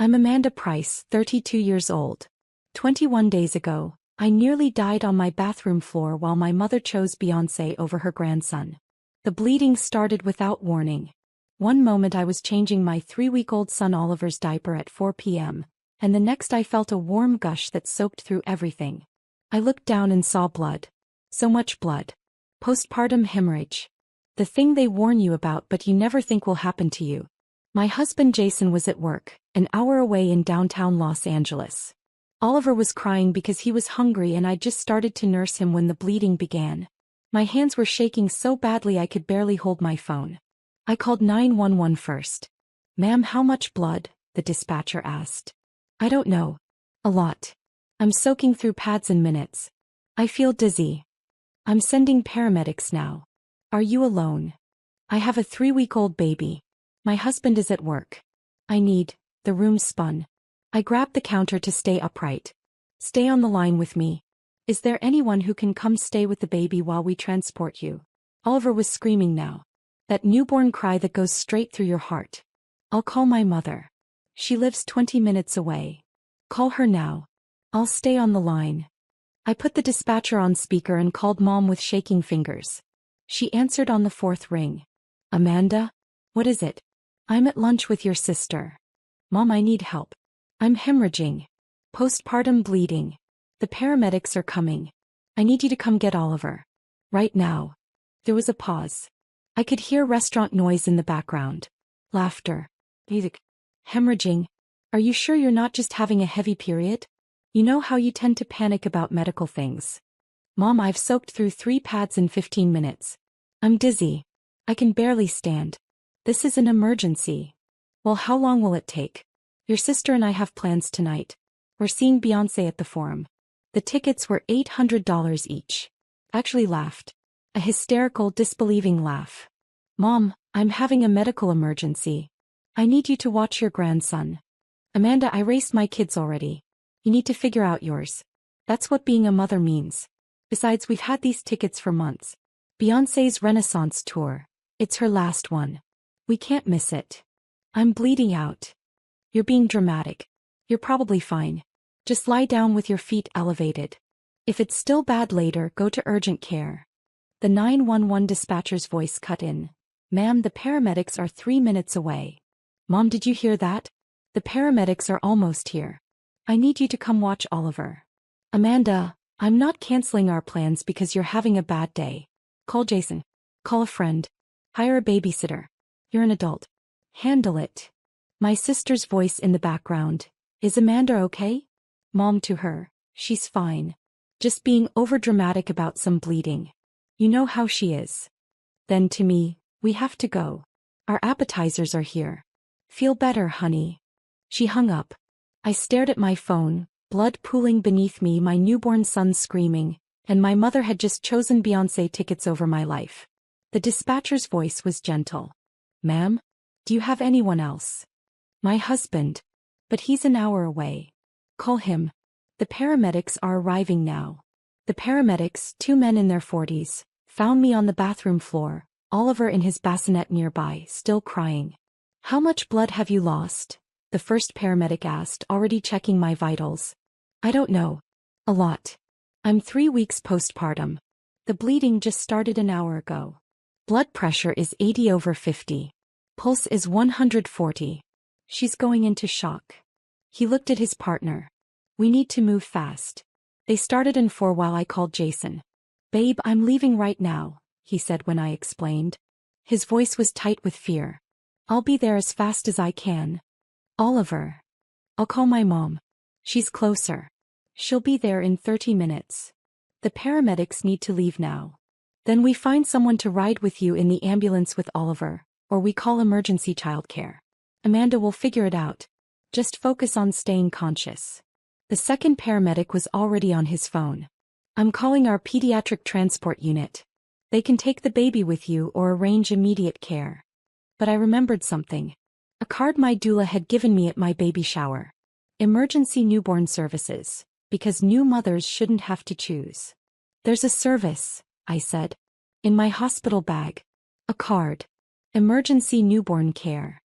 I'm Amanda Price, 32 years old. 21 days ago, I nearly died on my bathroom floor while my mother chose Beyoncé over her grandson. The bleeding started without warning. One moment I was changing my 3-week-old son Oliver's diaper at 4 p.m., and the next I felt a warm gush that soaked through everything. I looked down and saw blood. So much blood. Postpartum hemorrhage. The thing they warn you about but you never think will happen to you. My husband Jason was at work, an hour away in downtown Los Angeles. Oliver was crying because he was hungry and I just started to nurse him when the bleeding began. My hands were shaking so badly I could barely hold my phone. I called 911 first. "Ma'am, how much blood?" the dispatcher asked. "I don't know. A lot. I'm soaking through pads in minutes. I feel dizzy. I'm sending paramedics now. Are you alone? I have a 3-week-old baby. My husband is at work. I need..." The room spun. I grabbed the counter to stay upright. "Stay on the line with me. Is there anyone who can come stay with the baby while we transport you?" Oliver was screaming now. That newborn cry that goes straight through your heart. "I'll call my mother. She lives 20 minutes away. Call her now. I'll stay on the line." I put the dispatcher on speaker and called Mom with shaking fingers. She answered on the 4th ring. "Amanda? What is it?" "I'm at lunch with your sister." "Mom, I need help. I'm hemorrhaging. Postpartum bleeding. The paramedics are coming. I need you to come get Oliver. Right now." There was a pause. I could hear restaurant noise in the background. Laughter. Music. "Hemorrhaging? Are you sure you're not just having a heavy period? You know how you tend to panic about medical things." "Mom, I've soaked through 3 pads in 15 minutes. I'm dizzy. I can barely stand. This is an emergency." "Well, how long will it take?" "Your sister and I have plans tonight. We're seeing Beyoncé at the Forum. The tickets were $800 each." Actually laughed. A hysterical, disbelieving laugh. "Mom, I'm having a medical emergency. I need you to watch your grandson." "Amanda, I raced my kids already. You need to figure out yours. That's what being a mother means. Besides, we've had these tickets for months. Beyoncé's Renaissance tour. It's her last one. We can't miss it." "I'm bleeding out." "You're being dramatic. You're probably fine. Just lie down with your feet elevated. If it's still bad later, go to urgent care." The 911 dispatcher's voice cut in. "Ma'am, the paramedics are 3 minutes away." "Mom, did you hear that? The paramedics are almost here. I need you to come watch Oliver." "Amanda, I'm not canceling our plans because you're having a bad day. Call Jason. Call a friend. Hire a babysitter. You're an adult. Handle it." My sister's voice in the background. "Is Amanda okay?" Mom to her. "She's fine. Just being overdramatic about some bleeding. You know how she is." Then to me, "We have to go. Our appetizers are here. Feel better, honey." She hung up. I stared at my phone, blood pooling beneath me, my newborn son screaming, and my mother had just chosen Beyoncé tickets over my life. The dispatcher's voice was gentle. "Ma'am? Do you have anyone else?" "My husband. But he's an hour away. Call him. The paramedics are arriving now." The paramedics, 2 men in their 40s, found me on the bathroom floor, Oliver in his bassinet nearby, still crying. "How much blood have you lost?" the first paramedic asked, already checking my vitals. "I don't know. A lot. I'm 3 weeks postpartum. The bleeding just started an hour ago. Blood pressure is 80/50. Pulse is 140. She's going into shock." He looked at his partner. "We need to move fast." They started in 4 while I called Jason. "Babe, I'm leaving right now," he said when I explained. His voice was tight with fear. "I'll be there as fast as I can." "Oliver." "I'll call my mom. She's closer. She'll be there in 30 minutes. The paramedics need to leave now. Then we find someone to ride with you in the ambulance with Oliver, or we call emergency childcare. Amanda will figure it out. Just focus on staying conscious." The second paramedic was already on his phone. "I'm calling our pediatric transport unit. They can take the baby with you or arrange immediate care." But I remembered something. A card my doula had given me at my baby shower. Emergency newborn services, because new mothers shouldn't have to choose. "There's a service," I said. "In my hospital bag. A card. Emergency newborn care."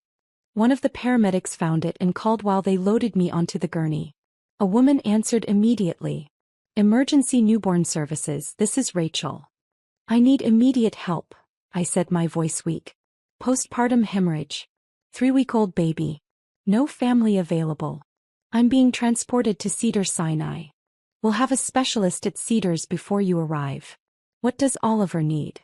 One of the paramedics found it and called while they loaded me onto the gurney. A woman answered immediately. Emergency newborn services, this is Rachel. I need immediate help, I said, my voice weak. Postpartum hemorrhage. 3-week-old baby. No family available. I'm being transported to Cedars-Sinai. We'll have a specialist at Cedars before you arrive. What does Oliver need?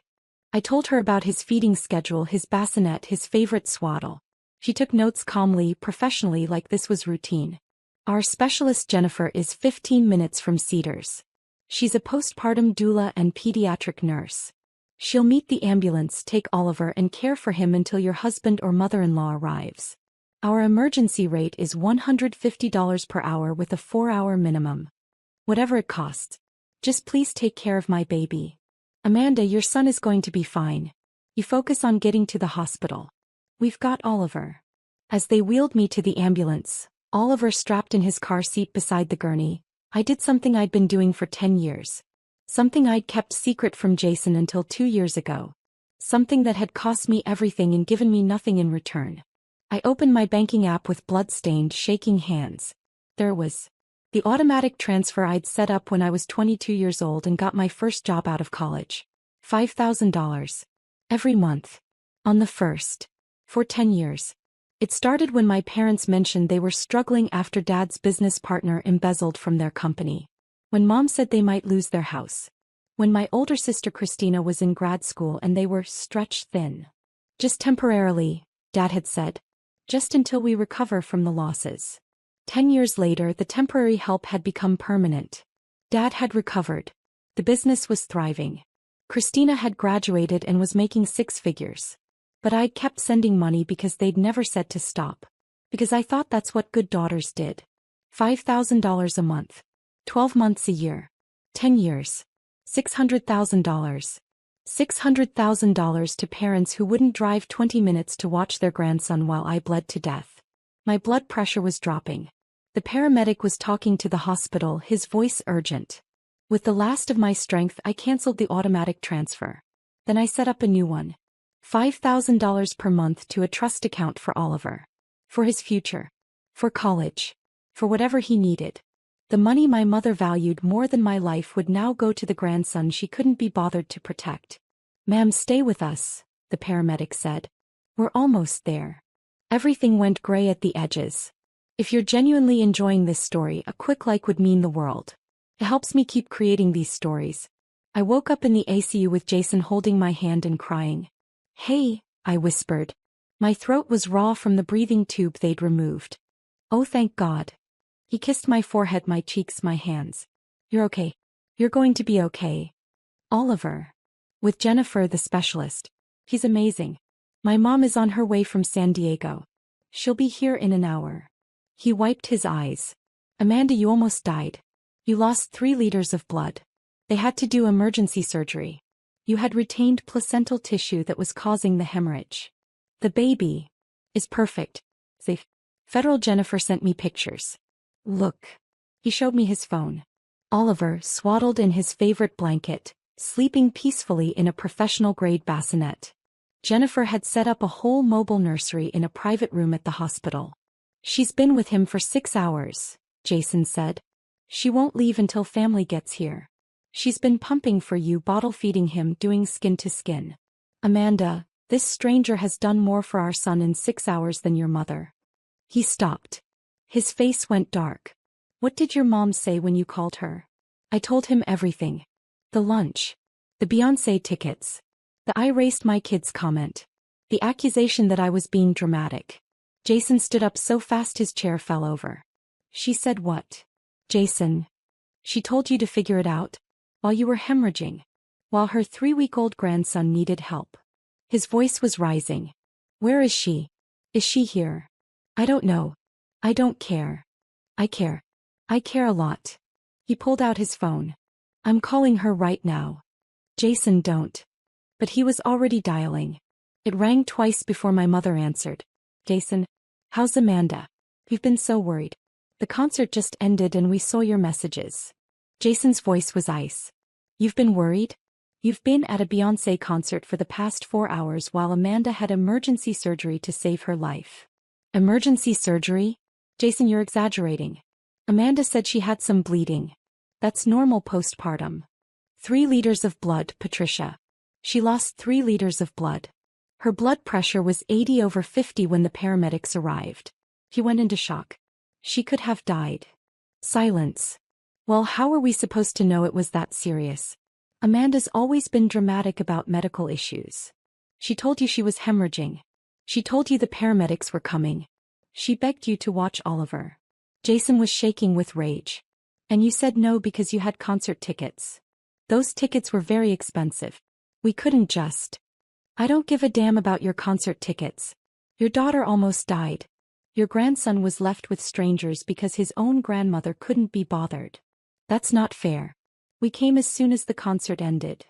I told her about his feeding schedule, his bassinet, his favorite swaddle. She took notes calmly, professionally, like this was routine. Our specialist Jennifer is 15 minutes from Cedars. She's a postpartum doula and pediatric nurse. She'll meet the ambulance, take Oliver, and care for him until your husband or mother-in-law arrives. Our emergency rate is $150 per hour with a 4-hour minimum. Whatever it costs. Just please take care of my baby. Amanda, your son is going to be fine. You focus on getting to the hospital. We've got Oliver. As they wheeled me to the ambulance, Oliver strapped in his car seat beside the gurney, I did something I'd been doing for 10 years. Something I'd kept secret from Jason until 2 years ago. Something that had cost me everything and given me nothing in return. I opened my banking app with blood-stained, shaking hands. There was the automatic transfer I'd set up when I was 22 years old and got my first job out of college. $5,000. Every month. On the first. For 10 years. It started when my parents mentioned they were struggling after Dad's business partner embezzled from their company. When Mom said they might lose their house. When my older sister Christina was in grad school and they were stretched thin. Just temporarily, Dad had said. Just until we recover from the losses. 10 years later, the temporary help had become permanent. Dad had recovered. The business was thriving. Christina had graduated and was making 6 figures. But I'd kept sending money because they'd never said to stop. Because I thought that's what good daughters did. $5,000 a month. 12 months a year. 10 years. $600,000. $600,000 to parents who wouldn't drive 20 minutes to watch their grandson while I bled to death. My blood pressure was dropping. The paramedic was talking to the hospital, his voice urgent. With the last of my strength, I canceled the automatic transfer. Then I set up a new one. $5,000 per month to a trust account for Oliver. For his future. For college. For whatever he needed. The money my mother valued more than my life would now go to the grandson she couldn't be bothered to protect. Ma'am, stay with us, the paramedic said. We're almost there. Everything went gray at the edges. If you're genuinely enjoying this story, a quick like would mean the world. It helps me keep creating these stories. I woke up in the ICU with Jason holding my hand and crying. Hey, I whispered. My throat was raw from the breathing tube they'd removed. Oh, thank God. He kissed my forehead, my cheeks, my hands. You're okay. You're going to be okay. Oliver. With Jennifer, the specialist. He's amazing. My mom is on her way from San Diego. She'll be here in an hour. He wiped his eyes. Amanda, you almost died. You lost 3 liters of blood. They had to do emergency surgery. You had retained placental tissue that was causing the hemorrhage. The baby is perfect. Safe. Federal Jennifer sent me pictures. Look. He showed me his phone. Oliver, swaddled in his favorite blanket, sleeping peacefully in a professional-grade bassinet. Jennifer had set up a whole mobile nursery in a private room at the hospital. She's been with him for 6 hours, Jason said. She won't leave until family gets here. She's been pumping for you, bottle feeding him, doing skin to skin. Amanda, this stranger has done more for our son in 6 hours than your mother. He stopped. His face went dark. What did your mom say when you called her? I told him everything. The lunch. The Beyoncé tickets. The I raced my kids comment. The accusation that I was being dramatic. Jason stood up so fast his chair fell over. She said what? Jason. She told you to figure it out? While you were hemorrhaging. While her 3-week-old grandson needed help. His voice was rising. Where is she? Is she here? I don't know. I don't care. I care. I care a lot. He pulled out his phone. I'm calling her right now. Jason, don't. But he was already dialing. It rang twice before my mother answered. Jason, how's Amanda? We've been so worried. The concert just ended and we saw your messages. Jason's voice was ice. You've been worried? You've been at a Beyoncé concert for the past 4 hours while Amanda had emergency surgery to save her life. Emergency surgery? Jason, you're exaggerating. Amanda said she had some bleeding. That's normal postpartum. 3 liters of blood, Patricia. She lost 3 liters of blood. Her blood pressure was 80/50 when the paramedics arrived. He went into shock. She could have died. Silence. Well, how are we supposed to know it was that serious? Amanda's always been dramatic about medical issues. She told you she was hemorrhaging. She told you the paramedics were coming. She begged you to watch Oliver. Jason was shaking with rage. And you said no because you had concert tickets. Those tickets were very expensive. We couldn't just. I don't give a damn about your concert tickets. Your daughter almost died. Your grandson was left with strangers because his own grandmother couldn't be bothered. That's not fair. We came as soon as the concert ended.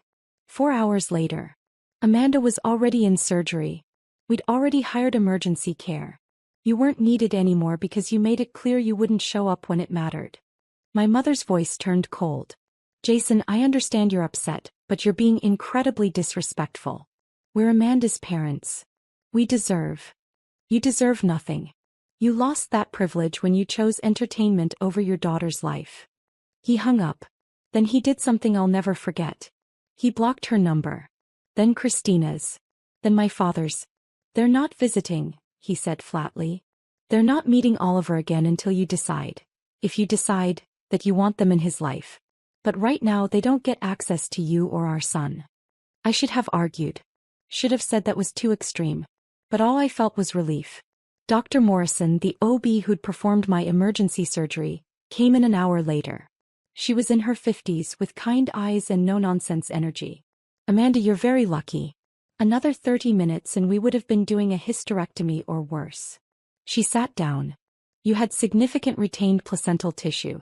4 hours later. Amanda was already in surgery. We'd already hired emergency care. You weren't needed anymore because you made it clear you wouldn't show up when it mattered. My mother's voice turned cold. Jason, I understand you're upset, but you're being incredibly disrespectful. We're Amanda's parents. We deserve. You deserve nothing. You lost that privilege when you chose entertainment over your daughter's life. He hung up. Then he did something I'll never forget. He blocked her number. Then Christina's. Then my father's. They're not visiting, he said flatly. They're not meeting Oliver again until you decide. If you decide that you want them in his life. But right now they don't get access to you or our son. I should have argued. Should have said that was too extreme. But all I felt was relief. Dr. Morrison, the OB who'd performed my emergency surgery, came in an hour later. She was in her 50s with kind eyes and no-nonsense energy. Amanda, you're very lucky. Another 30 minutes and we would have been doing a hysterectomy or worse. She sat down. You had significant retained placental tissue.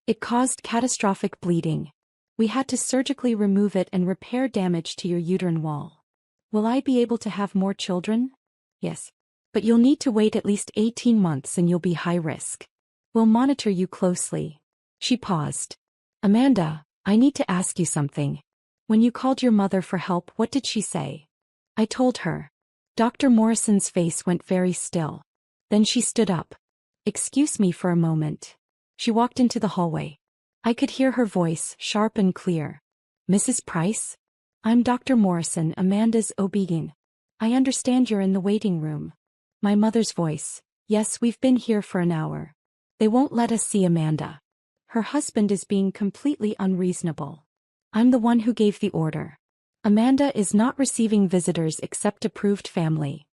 It caused catastrophic bleeding. We had to surgically remove it and repair damage to your uterine wall. Will I be able to have more children? Yes. But you'll need to wait at least 18 months and you'll be high risk. We'll monitor you closely. She paused. Amanda, I need to ask you something. When you called your mother for help, what did she say? I told her. Dr. Morrison's face went very still. Then she stood up. Excuse me for a moment. She walked into the hallway. I could hear her voice, sharp and clear. Mrs. Price? I'm Dr. Morrison, Amanda's OB-GYN. I understand you're in the waiting room. My mother's voice. Yes, we've been here for an hour. They won't let us see Amanda. Her husband is being completely unreasonable. I'm the one who gave the order. Amanda is not receiving visitors except approved family.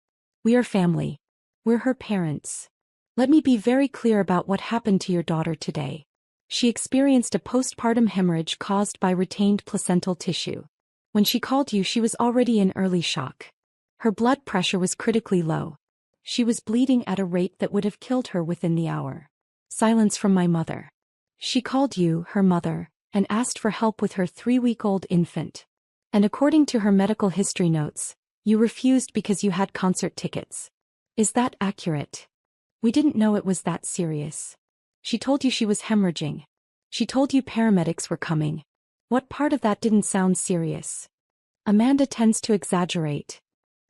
We are family. We're her parents. Let me be very clear about what happened to your daughter today. She experienced a postpartum hemorrhage caused by retained placental tissue. When she called you, she was already in early shock. Her blood pressure was critically low. She was bleeding at a rate that would have killed her within the hour. Silence from my mother. She called you, her mother, and asked for help with her 3-week-old infant. And according to her medical history notes, you refused because you had concert tickets. Is that accurate? We didn't know it was that serious. She told you she was hemorrhaging. She told you paramedics were coming. What part of that didn't sound serious? Amanda tends to exaggerate.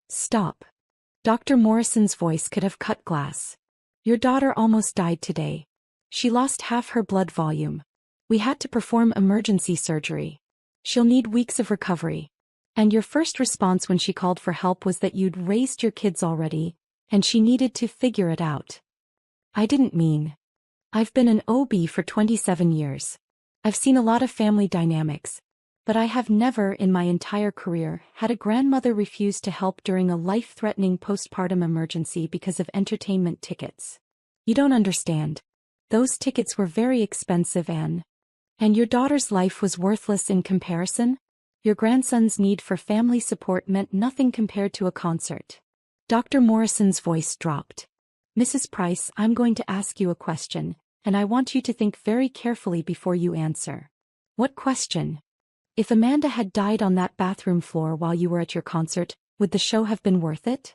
Stop. Dr. Morrison's voice could have cut glass. Your daughter almost died today. She lost half her blood volume. We had to perform emergency surgery. She'll need weeks of recovery. And your first response when she called for help was that you'd raised your kids already, and she needed to figure it out. I didn't mean. I've been an OB for 27 years. I've seen a lot of family dynamics. But I have never in my entire career had a grandmother refuse to help during a life-threatening postpartum emergency because of entertainment tickets. You don't understand. Those tickets were very expensive and your daughter's life was worthless in comparison? Your grandson's need for family support meant nothing compared to a concert. Dr. Morrison's voice dropped. Mrs. Price, I'm going to ask you a question, and I want you to think very carefully before you answer. What question? If Amanda had died on that bathroom floor while you were at your concert, would the show have been worth it?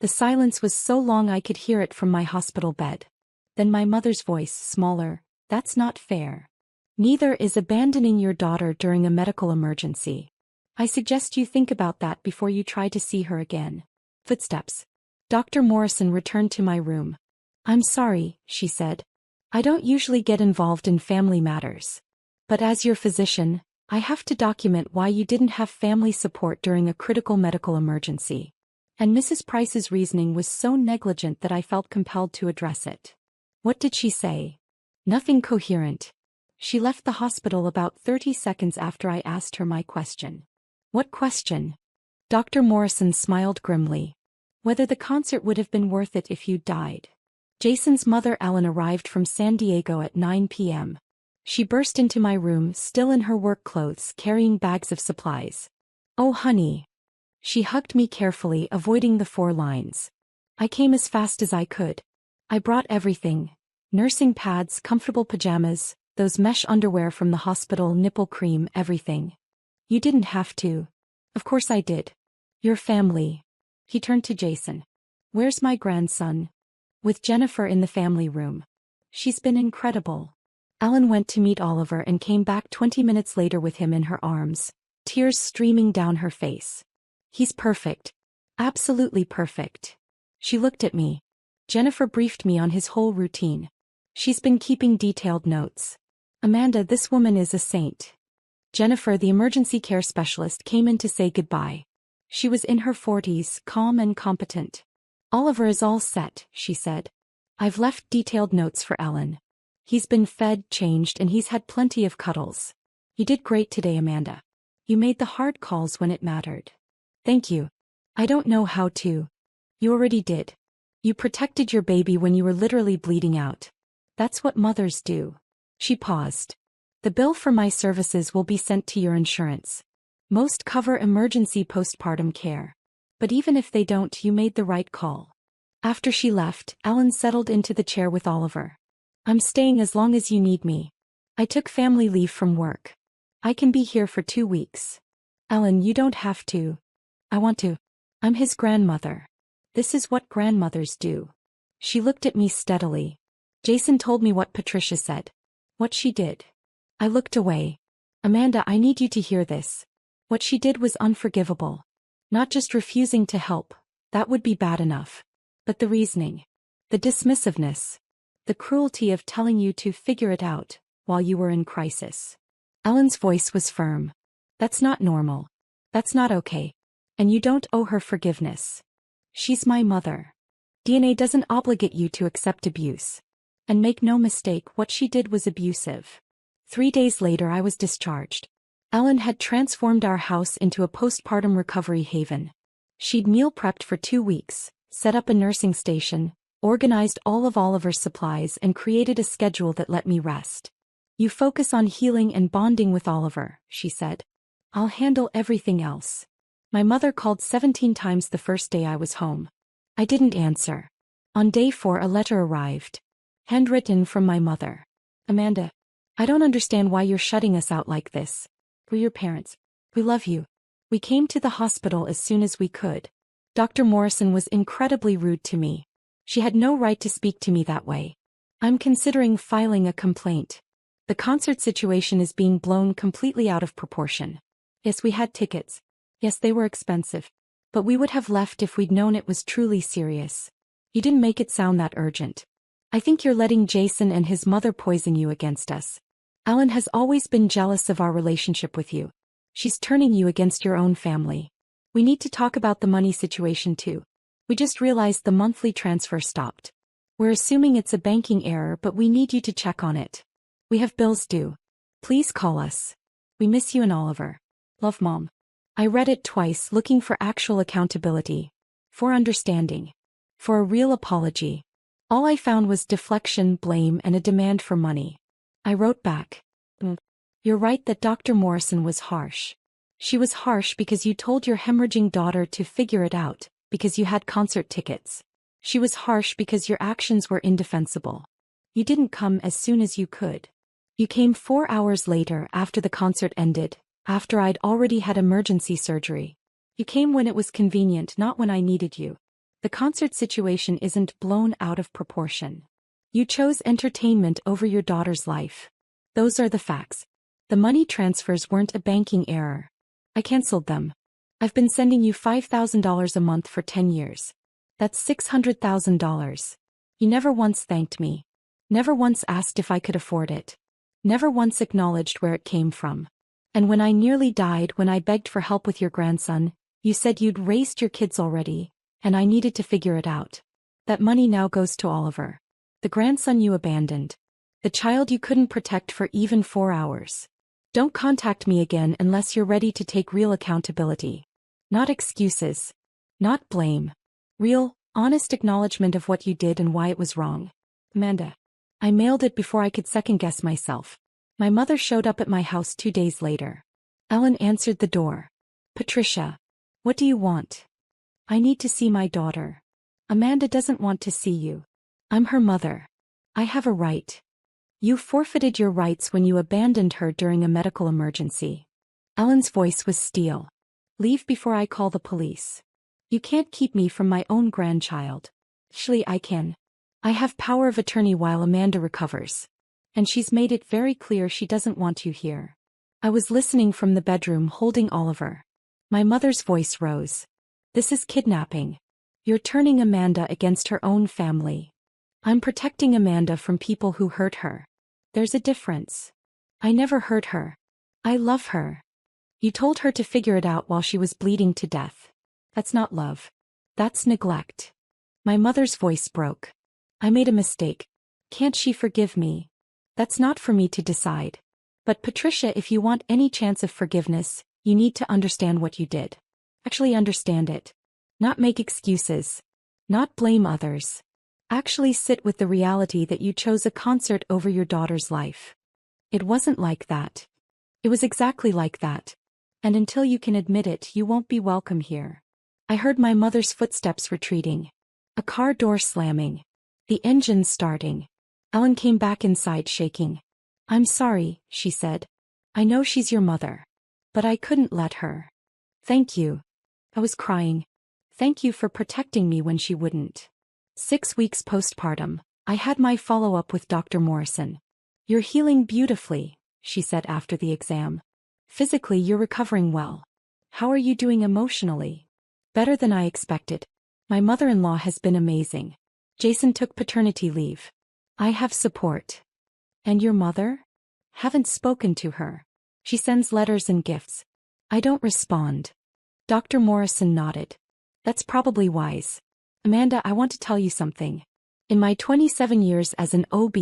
The silence was so long I could hear it from my hospital bed. Then my mother's voice, smaller, that's not fair. Neither is abandoning your daughter during a medical emergency. I suggest you think about that before you try to see her again. Footsteps. Dr. Morrison returned to my room, I'm sorry, she said. I don't usually get involved in family matters. But as your physician, I have to document why you didn't have family support during a critical medical emergency. And Mrs. Price's reasoning was so negligent that I felt compelled to address it. What did she say? Nothing coherent. She left the hospital about 30 seconds after I asked her my question. What question? Dr. Morrison smiled grimly. Whether the concert would have been worth it if you'd died. Jason's mother Ellen arrived from San Diego at 9 p.m. She burst into my room, still in her work clothes, carrying bags of supplies. Oh, honey. She hugged me carefully, avoiding the 4 lines. I came as fast as I could. I brought everything. Nursing pads, comfortable pajamas, those mesh underwear from the hospital, nipple cream, everything. You didn't have to. Of course I did. Your family. He turned to Jason. Where's my grandson? With Jennifer in the family room. She's been incredible. Ellen went to meet Oliver and came back 20 minutes later with him in her arms, tears streaming down her face. He's perfect. Absolutely perfect. She looked at me. Jennifer briefed me on his whole routine. She's been keeping detailed notes. Amanda, this woman is a saint. Jennifer, the emergency care specialist, came in to say goodbye. She was in her 40s, calm and competent. Oliver is all set, she said. I've left detailed notes for Ellen. He's been fed, changed, and he's had plenty of cuddles. You did great today, Amanda. You made the hard calls when it mattered. Thank you. I don't know how to. You already did. You protected your baby when you were literally bleeding out. That's what mothers do. She paused. The bill for my services will be sent to your insurance. Most cover emergency postpartum care. But even if they don't, you made the right call. After she left, Ellen settled into the chair with Oliver. I'm staying as long as you need me. I took family leave from work. I can be here for 2 weeks. Ellen, you don't have to. I want to. I'm his grandmother. This is what grandmothers do. She looked at me steadily. Jason told me what Patricia said. What she did. I looked away. Amanda, I need you to hear this. What she did was unforgivable. Not just refusing to help. That would be bad enough. But the reasoning. The dismissiveness. The cruelty of telling you to figure it out while you were in crisis. Ellen's voice was firm. That's not normal. That's not okay. And you don't owe her forgiveness. She's my mother. DNA doesn't obligate you to accept abuse. And make no mistake, what she did was abusive. 3 days later I was discharged. Ellen had transformed our house into a postpartum recovery haven. She'd meal prepped for 2 weeks, set up a nursing station, organized all of Oliver's supplies, and created a schedule that let me rest. You focus on healing and bonding with Oliver, she said. I'll handle everything else. My mother called 17 times the first day I was home. I didn't answer. On day 4 a letter arrived. Handwritten from my mother. Amanda, I don't understand why you're shutting us out like this. We're your parents. We love you. We came to the hospital as soon as we could. Dr. Morrison was incredibly rude to me. She had no right to speak to me that way. I'm considering filing a complaint. The concert situation is being blown completely out of proportion. Yes, we had tickets. Yes, they were expensive. But we would have left if we'd known it was truly serious. You didn't make it sound that urgent. I think you're letting Jason and his mother poison you against us. Ellen has always been jealous of our relationship with you. She's turning you against your own family. We need to talk about the money situation too. We just realized the monthly transfer stopped. We're assuming it's a banking error, but we need you to check on it. We have bills due. Please call us. We miss you and Oliver. Love, Mom. I read it twice, looking for actual accountability. For understanding. For a real apology. All I found was deflection, blame, and a demand for money. I wrote back. You're right that Dr. Morrison was harsh. She was harsh because you told your hemorrhaging daughter to figure it out, because you had concert tickets. She was harsh because your actions were indefensible. You didn't come as soon as you could. You came 4 hours later after the concert ended, after I'd already had emergency surgery. You came when it was convenient, not when I needed you. The concert situation isn't blown out of proportion. You chose entertainment over your daughter's life. Those are the facts. The money transfers weren't a banking error. I canceled them. I've been sending you $5,000 a month for 10 years. That's $600,000. You never once thanked me. Never once asked if I could afford it. Never once acknowledged where it came from. And when I nearly died, when I begged for help with your grandson, you said you'd raised your kids already, and I needed to figure it out. That money now goes to Oliver. The grandson you abandoned. The child you couldn't protect for even 4 hours. Don't contact me again unless you're ready to take real accountability. Not excuses. Not blame. Real, honest acknowledgement of what you did and why it was wrong. Amanda. I mailed it before I could second-guess myself. My mother showed up at my house 2 days later. Ellen answered the door. Patricia. What do you want? I need to see my daughter. Amanda doesn't want to see you. I'm her mother. I have a right. You forfeited your rights when you abandoned her during a medical emergency. Ellen's voice was steel. Leave before I call the police. You can't keep me from my own grandchild. Actually, I can. I have power of attorney while Amanda recovers. And she's made it very clear she doesn't want you here. I was listening from the bedroom holding Oliver. My mother's voice rose. This is kidnapping. You're turning Amanda against her own family. I'm protecting Amanda from people who hurt her. There's a difference. I never hurt her. I love her. You told her to figure it out while she was bleeding to death. That's not love. That's neglect. My mother's voice broke. I made a mistake. Can't she forgive me? That's not for me to decide. But Patricia, if you want any chance of forgiveness, you need to understand what you did. Actually understand it. Not make excuses. Not blame others. Actually sit with the reality that you chose a concert over your daughter's life. It wasn't like that. It was exactly like that. And until you can admit it, you won't be welcome here. I heard my mother's footsteps retreating. A car door slamming. The engine starting. Ellen came back inside shaking. I'm sorry, she said. I know she's your mother. But I couldn't let her. Thank you. I was crying. Thank you for protecting me when she wouldn't. 6 weeks postpartum, I had my follow-up with Dr. Morrison. You're healing beautifully, she said after the exam. Physically, you're recovering well. How are you doing emotionally? Better than I expected. My mother-in-law has been amazing. Jason took paternity leave. I have support. And your mother? Haven't spoken to her. She sends letters and gifts. I don't respond. Dr. Morrison nodded. That's probably wise. Amanda, I want to tell you something. In my 27 years as an OB,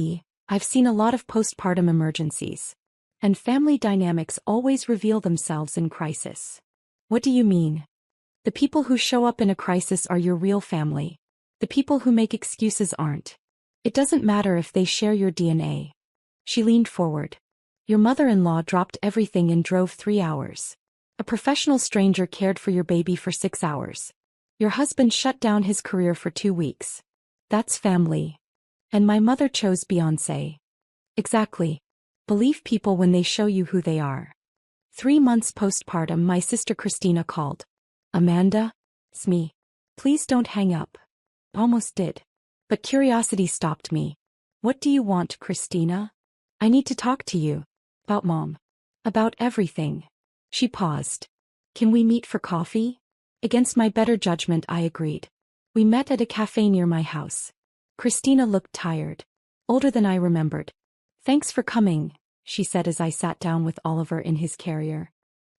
I've seen a lot of postpartum emergencies. And family dynamics always reveal themselves in crisis. What do you mean? The people who show up in a crisis are your real family. The people who make excuses aren't. It doesn't matter if they share your DNA. She leaned forward. Your mother-in-law dropped everything and drove 3 hours. A professional stranger cared for your baby for 6 hours. Your husband shut down his career for 2 weeks. That's family. And my mother chose Beyoncé. Exactly. Believe people when they show you who they are. 3 months postpartum, my sister Christina called. Amanda? It's me. Please don't hang up. Almost did. But curiosity stopped me. What do you want, Christina? I need to talk to you. About Mom. About everything. She paused. Can we meet for coffee? Against my better judgment, I agreed. We met at a cafe near my house. Christina looked tired. Older than I remembered. Thanks for coming, she said as I sat down with Oliver in his carrier.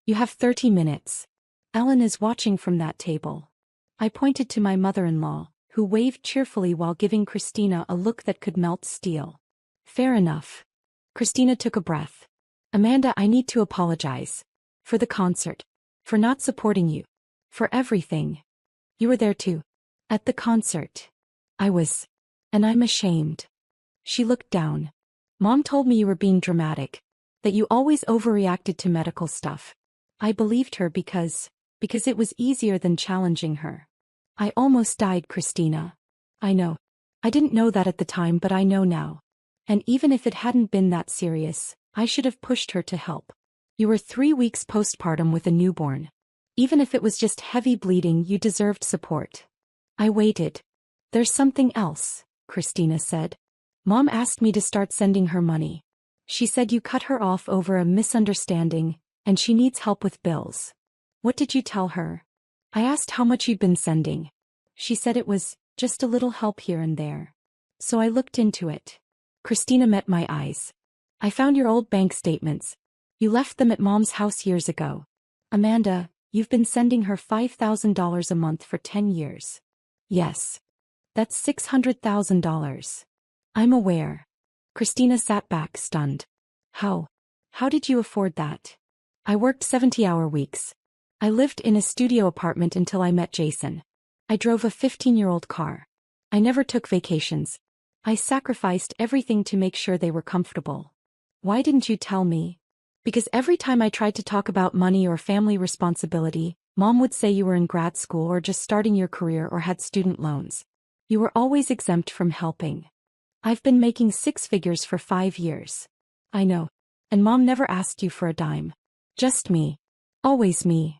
You have 30 minutes. Ellen is watching from that table. I pointed to my mother-in-law, who waved cheerfully while giving Christina a look that could melt steel. Fair enough. Christina took a breath. Amanda, I need to apologize. For the concert. For not supporting you. For everything. You were there too. At the concert. I was. And I'm ashamed. She looked down. Mom told me you were being dramatic. That you always overreacted to medical stuff. I believed her because it was easier than challenging her. I almost died, Christina. I know. I didn't know that at the time, but I know now. And even if it hadn't been that serious, I should have pushed her to help. You were 3 weeks postpartum with a newborn. Even if it was just heavy bleeding, you deserved support. I waited. There's something else, Christina said. Mom asked me to start sending her money. She said you cut her off over a misunderstanding, and she needs help with bills. What did you tell her? I asked how much you'd been sending. She said it was just a little help here and there. So I looked into it. Christina met my eyes. I found your old bank statements. You left them at Mom's house years ago. Amanda, you've been sending her $5,000 a month for 10 years. Yes. That's $600,000. I'm aware. Christina sat back, stunned. How? How did you afford that? I worked 70-hour weeks. I lived in a studio apartment until I met Jason. I drove a 15-year-old car. I never took vacations. I sacrificed everything to make sure they were comfortable. Why didn't you tell me? Because every time I tried to talk about money or family responsibility, Mom would say you were in grad school or just starting your career or had student loans. You were always exempt from helping. I've been making 6 figures for 5 years. I know. And Mom never asked you for a dime. Just me. Always me.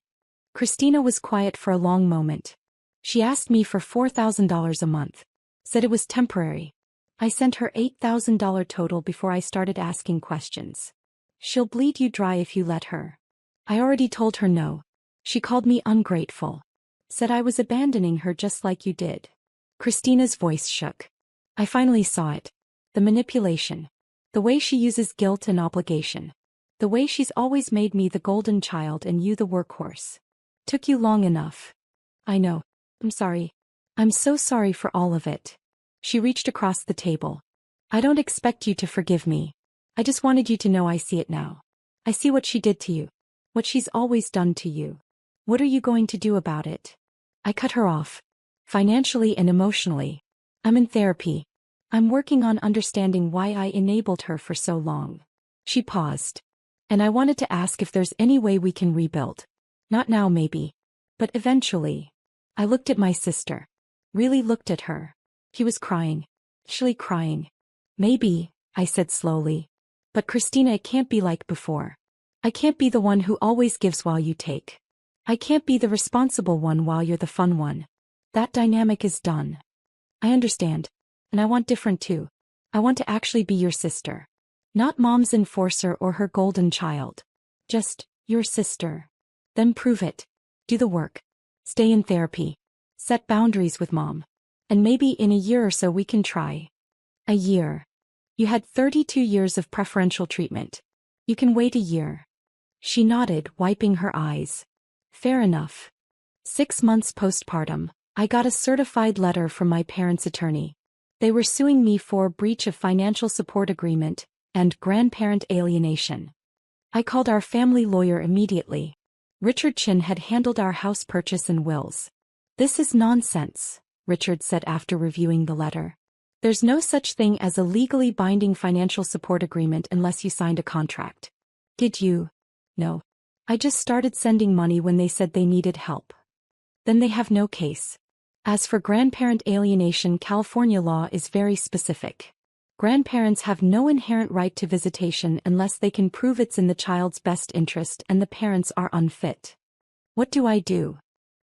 Christina was quiet for a long moment. She asked me for $4,000 a month. Said it was temporary. I sent her $8,000 total before I started asking questions. She'll bleed you dry if you let her. I already told her no. She called me ungrateful. Said I was abandoning her just like you did. Christina's voice shook. I finally saw it. The manipulation. The way she uses guilt and obligation. The way she's always made me the golden child and you the workhorse. Took you long enough. I know. I'm sorry. I'm so sorry for all of it. She reached across the table. I don't expect you to forgive me. I just wanted you to know I see it now. I see what she did to you. What she's always done to you. What are you going to do about it? I cut her off. Financially and emotionally. I'm in therapy. I'm working on understanding why I enabled her for so long. She paused. And I wanted to ask if there's any way we can rebuild. Not now maybe. But eventually. I looked at my sister. Really looked at her. He was crying. Actually crying. Maybe, I said slowly. But Christina, it can't be like before. I can't be the one who always gives while you take. I can't be the responsible one while you're the fun one. That dynamic is done. I understand. And I want different too. I want to actually be your sister. Not Mom's enforcer or her golden child. Just, your sister. Then prove it. Do the work. Stay in therapy. Set boundaries with Mom. And maybe in a year or so we can try. A year. You had 32 years of preferential treatment. You can wait a year. She nodded, wiping her eyes. Fair enough. 6 months postpartum, I got a certified letter from my parents' attorney. They were suing me for breach of financial support agreement and grandparent alienation. I called our family lawyer immediately. Richard Chin had handled our house purchase and wills. This is nonsense, Richard said after reviewing the letter. There's no such thing as a legally binding financial support agreement unless you signed a contract. Did you? No. I just started sending money when they said they needed help. Then they have no case. As for grandparent alienation, California law is very specific. Grandparents have no inherent right to visitation unless they can prove it's in the child's best interest and the parents are unfit. What do I do?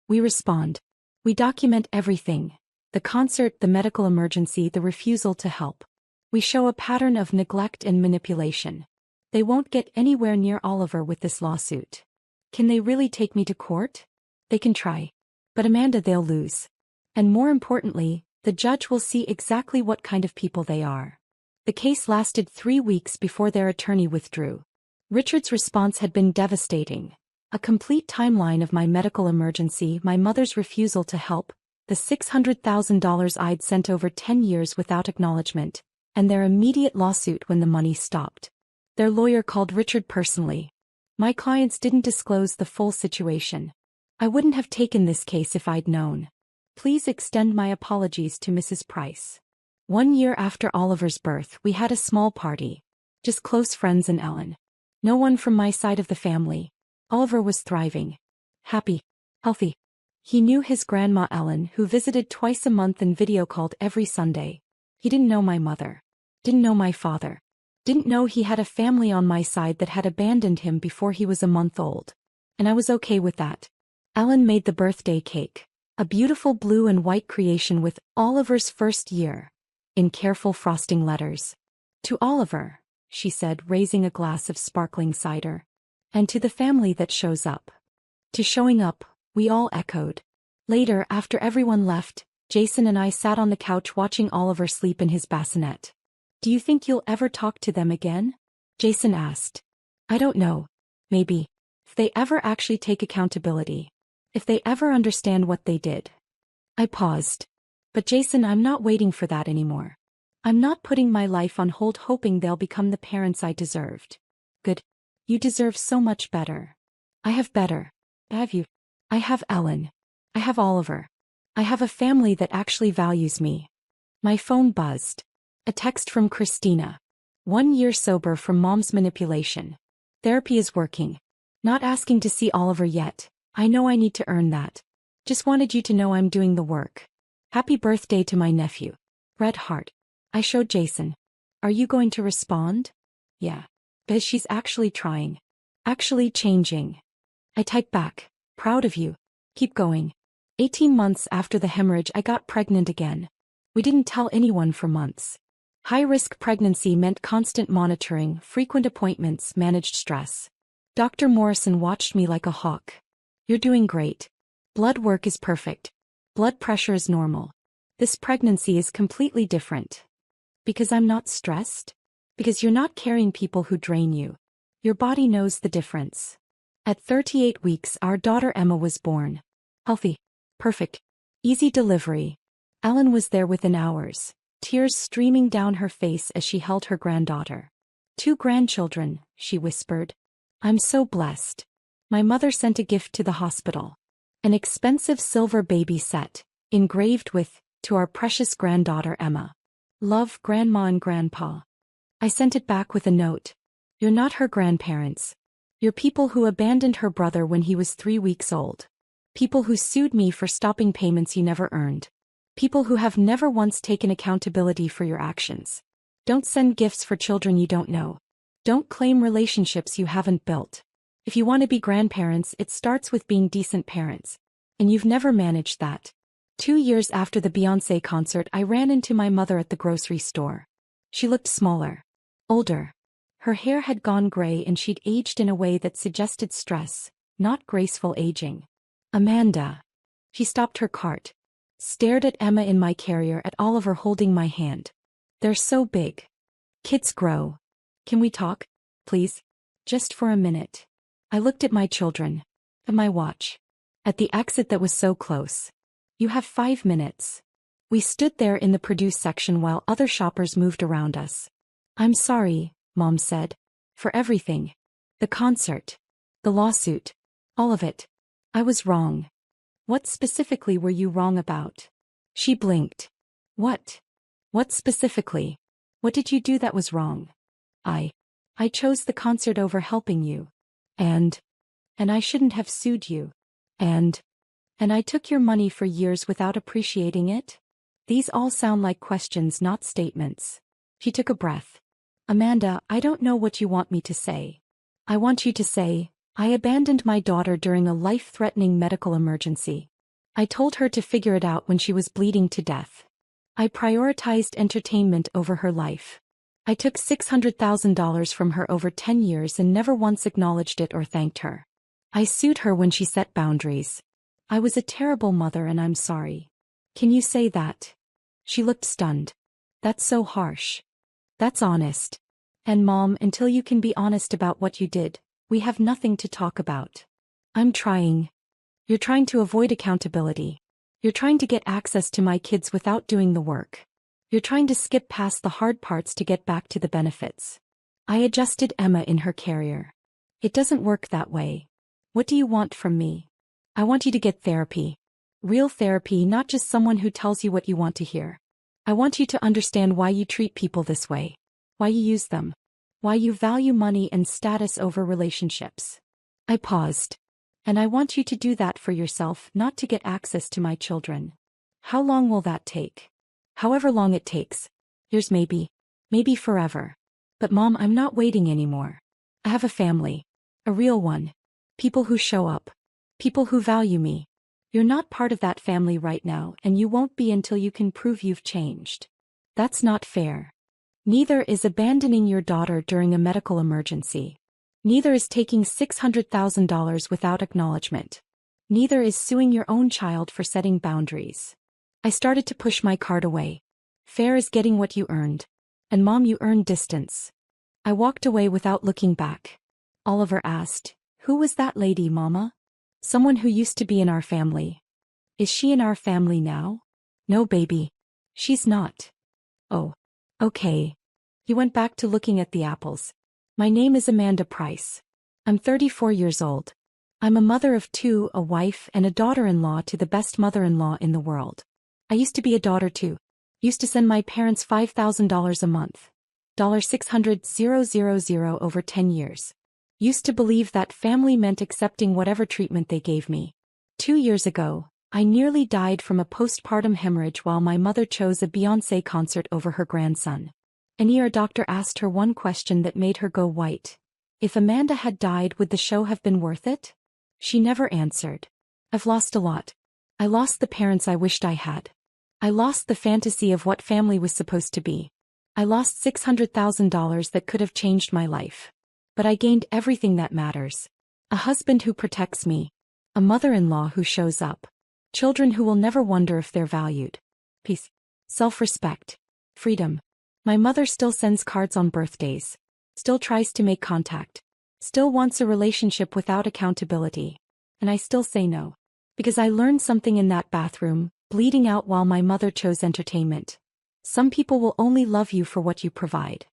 We respond. We document everything. The concert, the medical emergency, the refusal to help. We show a pattern of neglect and manipulation. They won't get anywhere near Oliver with this lawsuit. Can they really take me to court? They can try. But Amanda, they'll lose. And more importantly, the judge will see exactly what kind of people they are. The case lasted 3 weeks before their attorney withdrew. Richard's response had been devastating. A complete timeline of my medical emergency, my mother's refusal to help, the $600,000 I'd sent over 10 years without acknowledgement, and their immediate lawsuit when the money stopped. Their lawyer called Richard personally. My clients didn't disclose the full situation. I wouldn't have taken this case if I'd known. Please extend my apologies to Mrs. Price. 1 year after Oliver's birth, we had a small party. Just close friends and Ellen. No one from my side of the family. Oliver was thriving. Happy. Healthy. He knew his grandma Ellen, who visited twice a month and video called every Sunday. He didn't know my mother. Didn't know my father. Didn't know he had a family on my side that had abandoned him before he was a month old. And I was okay with that. Ellen made the birthday cake. A beautiful blue and white creation with Oliver's first year. In careful frosting letters. To Oliver, she said, raising a glass of sparkling cider. And to the family that shows up. To showing up, we all echoed. Later, after everyone left, Jason and I sat on the couch watching Oliver sleep in his bassinet. Do you think you'll ever talk to them again? Jason asked. I don't know. Maybe. If they ever actually take accountability. If they ever understand what they did. I paused. But Jason, I'm not waiting for that anymore. I'm not putting my life on hold hoping they'll become the parents I deserved. Good. You deserve so much better. I have better. Have you? I have Ellen. I have Oliver. I have a family that actually values me. My phone buzzed. A text from Christina. 1 year sober from mom's manipulation. Therapy is working. Not asking to see Oliver yet. I know I need to earn that. Just wanted you to know I'm doing the work. Happy birthday to my nephew. Red heart. I showed Jason. Are you going to respond? Yeah. Because she's actually trying. Actually changing. I typed back. Proud of you. Keep going. 18 months after the hemorrhage I got pregnant again. We didn't tell anyone for months. High-risk pregnancy meant constant monitoring, frequent appointments, managed stress. Dr. Morrison watched me like a hawk. You're doing great. Blood work is perfect. Blood pressure is normal. This pregnancy is completely different. Because I'm not stressed? Because you're not carrying people who drain you. Your body knows the difference. At 38 weeks, our daughter Emma was born. Healthy. Perfect. Easy delivery. Ellen was there within hours, tears streaming down her face as she held her granddaughter. 2 grandchildren, she whispered. I'm so blessed. My mother sent a gift to the hospital. An expensive silver baby set, engraved with, to our precious granddaughter Emma. Love, Grandma and Grandpa. I sent it back with a note. You're not her grandparents. You're people who abandoned her brother when he was 3 weeks old. People who sued me for stopping payments you never earned. People who have never once taken accountability for your actions. Don't send gifts for children you don't know. Don't claim relationships you haven't built. If you want to be grandparents, it starts with being decent parents. And you've never managed that. 2 years after the Beyoncé concert, I ran into my mother at the grocery store. She looked smaller. Older. Her hair had gone gray and she'd aged in a way that suggested stress, not graceful aging. Amanda. She stopped her cart. Stared at Emma in my carrier, at Oliver holding my hand. They're so big. Kids grow. Can we talk, please? Just for a minute. I looked at my children. At my watch. At the exit that was so close. You have 5 minutes. We stood there in the produce section while other shoppers moved around us. I'm sorry, Mom said. For everything. The concert. The lawsuit. All of it. I was wrong. What specifically were you wrong about? She blinked. What? What specifically? What did you do that was wrong? I chose the concert over helping you. And I shouldn't have sued you. And I took your money for years without appreciating it? These all sound like questions, not statements. She took a breath. Amanda, I don't know what you want me to say. I want you to say, I abandoned my daughter during a life-threatening medical emergency. I told her to figure it out when she was bleeding to death. I prioritized entertainment over her life. I took $600,000 from her over 10 years and never once acknowledged it or thanked her. I sued her when she set boundaries. I was a terrible mother and I'm sorry. Can you say that? She looked stunned. That's so harsh. That's honest. And Mom, until you can be honest about what you did, we have nothing to talk about. I'm trying. You're trying to avoid accountability. You're trying to get access to my kids without doing the work. You're trying to skip past the hard parts to get back to the benefits. I adjusted Emma in her carrier. It doesn't work that way. What do you want from me? I want you to get therapy. Real therapy, not just someone who tells you what you want to hear. I want you to understand why you treat people this way. Why you use them. Why you value money and status over relationships. I paused. And I want you to do that for yourself, not to get access to my children. How long will that take? However long it takes. Years maybe. Maybe forever. But Mom, I'm not waiting anymore. I have a family. A real one. People who show up. People who value me. You're not part of that family right now, and you won't be until you can prove you've changed. That's not fair. Neither is abandoning your daughter during a medical emergency. Neither is taking $600,000 without acknowledgement. Neither is suing your own child for setting boundaries. I started to push my cart away. Fair is getting what you earned. And Mom, you earned distance. I walked away without looking back. Oliver asked, "Who was that lady, Mama?" "Someone who used to be in our family." "Is she in our family now?" "No, baby. She's not." "Oh. Okay." He went back to looking at the apples. "My name is Amanda Price. I'm 34 years old. I'm a mother of two, a wife and a daughter-in-law to the best mother-in-law in the world. I used to be a daughter too. Used to send my parents $5,000 a month. $600,000 over 10 years. Used to believe that family meant accepting whatever treatment they gave me. 2 years ago, I nearly died from a postpartum hemorrhage while my mother chose a Beyoncé concert over her grandson. An ER doctor asked her one question that made her go white. If Amanda had died, would the show have been worth it? She never answered. I've lost a lot. I lost the parents I wished I had. I lost the fantasy of what family was supposed to be. I lost $600,000 that could have changed my life. But I gained everything that matters. A husband who protects me. A mother-in-law who shows up. Children who will never wonder if they're valued. Peace. Self-respect. Freedom. My mother still sends cards on birthdays. Still tries to make contact. Still wants a relationship without accountability. And I still say no. Because I learned something in that bathroom, bleeding out while my mother chose entertainment. Some people will only love you for what you provide.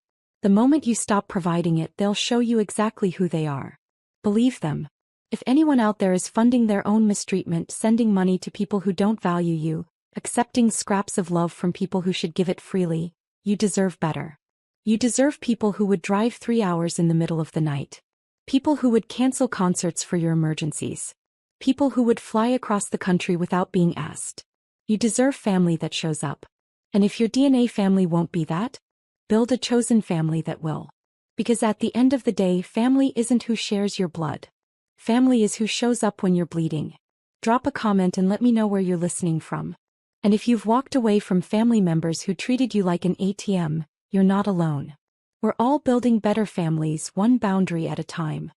The moment you stop providing it, they'll show you exactly who they are. Believe them. If anyone out there is funding their own mistreatment, sending money to people who don't value you, accepting scraps of love from people who should give it freely, you deserve better. You deserve people who would drive 3 hours in the middle of the night. People who would cancel concerts for your emergencies. People who would fly across the country without being asked. You deserve family that shows up. And if your DNA family won't be that, build a chosen family that will. Because at the end of the day, family isn't who shares your blood. Family is who shows up when you're bleeding. Drop a comment and let me know where you're listening from. And if you've walked away from family members who treated you like an ATM, you're not alone. We're all building better families, one boundary at a time.